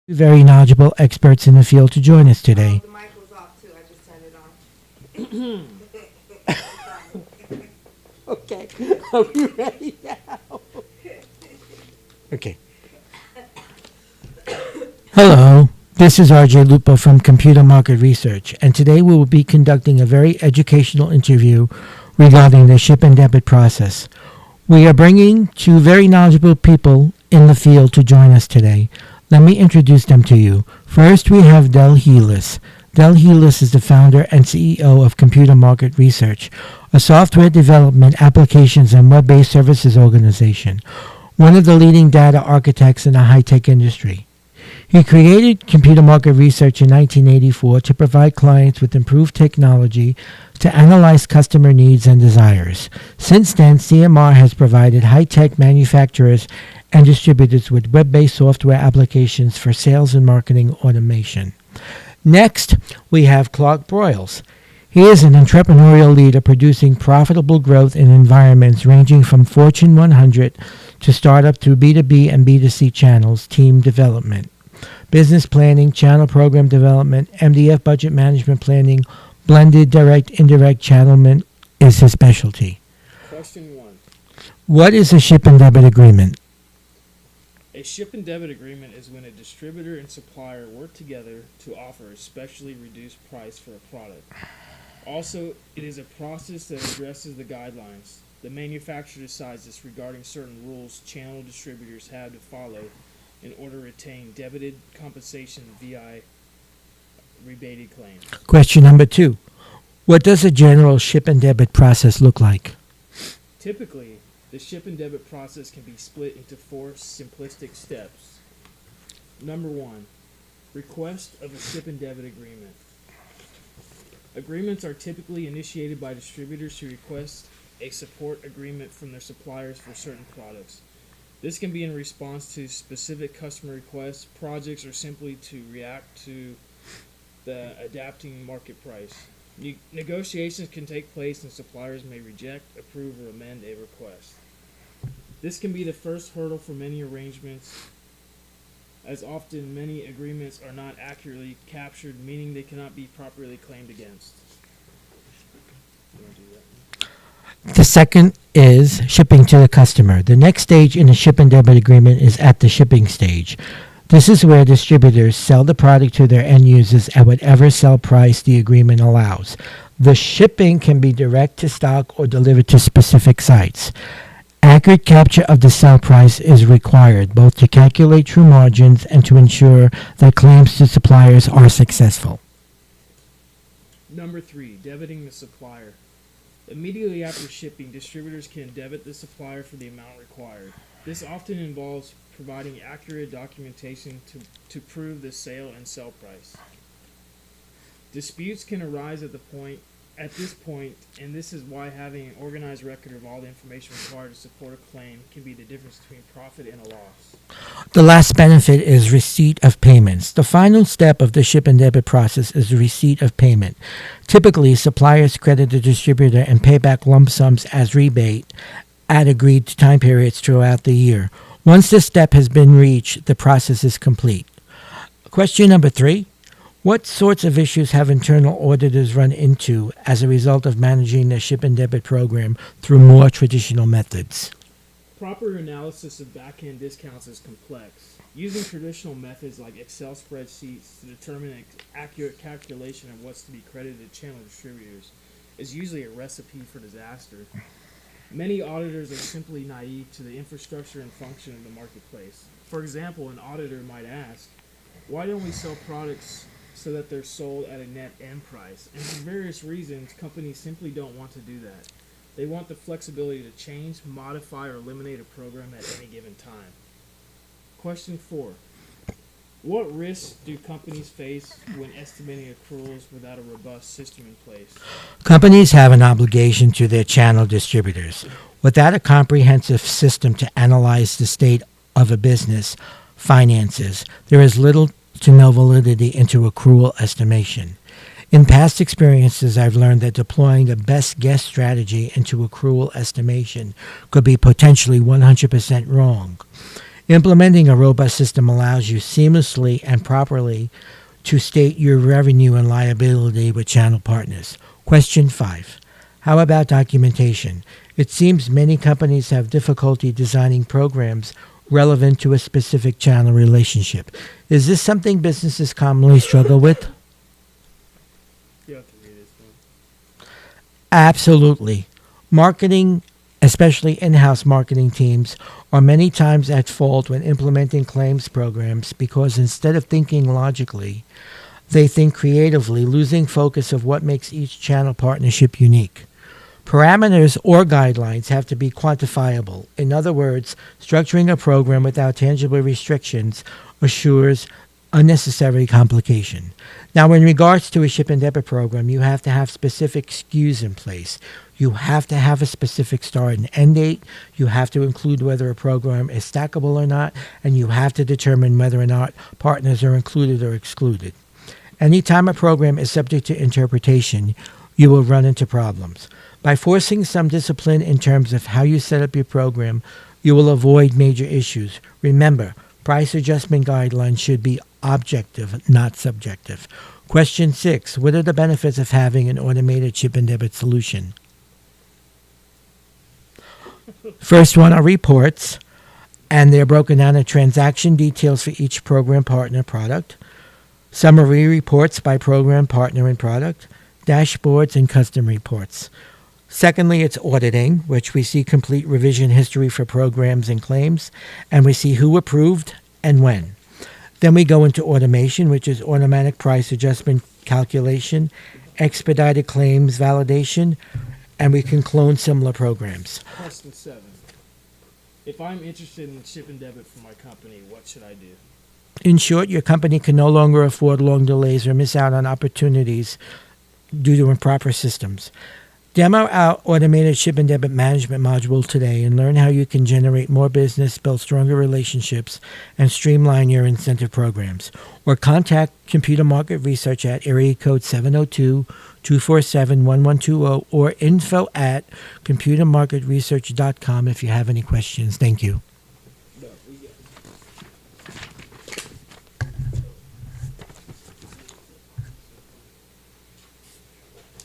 Very knowledgeable experts in the field to join us today. The mic was off too. I just turned it on. Okay. Are we ready now? Okay. Hello. This is RJ Lupo from Computer Market Research, and today we will be conducting a very educational interview regarding the ship and debit process. We are bringing two very knowledgeable people in the field to join us today. Let me introduce them to you. First, we have Heles. Heles is the founder and CEO of Computer Market Research, a software development, applications, and web-based services organization, one of the leading data architects in the high-tech industry. He created Computer Market Research in 1984 to provide clients with improved technology to analyze customer needs and desires. Since then, CMR has provided high-tech manufacturers and distributors with web-based software applications for sales and marketing automation. Next, we have Clark Broyles. He is an entrepreneurial leader producing profitable growth in environments ranging from Fortune 100 to startup through B2B and B2C channels, team development, business planning, channel program development, MDF budget management planning, blended direct indirect channelment is his specialty. Question 1. What is a ship and debit agreement? A ship and debit agreement is when a distributor and supplier work together to offer a specially reduced price for a product. Also, it is a process that addresses the guidelines the manufacturer decides regarding certain rules channel distributors have to follow in order to retain debited compensation via rebated claims. Question number 2. What does a general ship and debit process look like? Typically, the ship and debit process can be split into 4 simplistic steps. Number 1. Request of a ship and debit agreement. Agreements are typically initiated by distributors who request a support agreement from their suppliers for certain products. This can be in response to specific customer requests, projects, or simply to react to the adapting market price. Negotiations can take place and suppliers may reject, approve, or amend a request. This can be the first hurdle for many arrangements, as often many agreements are not accurately captured, meaning they cannot be properly claimed against. You want to do that? The second is shipping to the customer. The next stage in a ship and debit agreement is at the shipping stage. This is where distributors sell the product to their end users at whatever sell price the agreement allows. The shipping can be direct to stock or delivered to specific sites. Accurate capture of the sell price is required, both to calculate true margins and to ensure that claims to suppliers are successful. Number 3, debiting the supplier. Immediately after shipping, distributors can debit the supplier for the amount required. This often involves providing accurate documentation to prove the sale and sell price. Disputes can arise at this point, and this is why having an organized record of all the information required to support a claim can be the difference between profit and a loss. The last benefit is receipt of payments. The final step of the ship and debit process is the receipt of payment. Typically, suppliers credit the distributor and pay back lump sums as rebate at agreed time periods throughout the year. Once this step has been reached, the process is complete. Question number 3. What sorts of issues have internal auditors run into as a result of managing the ship and debit program through more traditional methods? Proper analysis of back-end discounts is complex. Using traditional methods like Excel spreadsheets to determine an accurate calculation of what's to be credited to channel distributors is usually a recipe for disaster. Many auditors are simply naive to the infrastructure and function of the marketplace. For example, an auditor might ask, why don't we sell products so that they're sold at a net end price? And for various reasons, companies simply don't want to do that. They want the flexibility to change, modify, or eliminate a program at any given time. Question 4. What risks do companies face when estimating accruals without a robust system in place? Companies have an obligation to their channel distributors. Without a comprehensive system to analyze the state of a business finances, there is little to no validity into accrual estimation. In past experiences, I've learned that deploying the best guess strategy into accrual estimation could be potentially 100% wrong. Implementing a robust system allows you seamlessly and properly to state your revenue and liability with channel partners. Question 5. How about documentation? It seems many companies have difficulty designing programs relevant to a specific channel relationship. Is this something businesses commonly struggle with? You have to read this one. Absolutely. Marketing, especially in-house marketing teams, are many times at fault when implementing claims programs because instead of thinking logically, they think creatively, losing focus of what makes each channel partnership unique. Parameters or guidelines have to be quantifiable. In other words, structuring a program without tangible restrictions assures unnecessary complication. Now, in regards to a ship and debit program, you have to have specific SKUs in place. You have to have a specific start and end date. You have to include whether a program is stackable or not, and you have to determine whether or not partners are included or excluded. Anytime a program is subject to interpretation, you will run into problems. By forcing some discipline in terms of how you set up your program, you will avoid major issues. Remember, price adjustment guidelines should be objective, not subjective. Question 6. What are the benefits of having an automated chip and debit solution? First one are reports, and they're broken down in transaction details for each program partner product, summary reports by program partner and product, dashboards, and custom reports. Secondly, it's auditing, which we see complete revision history for programs and claims, and we see who approved and when. Then we go into automation, which is automatic price adjustment calculation, expedited claims validation, and we can clone similar programs. Question 7. If I'm interested in chip and debit for my company, what should I do? In short, your company can no longer afford long delays or miss out on opportunities due to improper systems. Demo our automated chip and debit management module today and learn how you can generate more business, build stronger relationships, and streamline your incentive programs. Or contact Computer Market Research at area code 702-247-1120 or info@computermarketresearch.com if you have any questions. Thank you.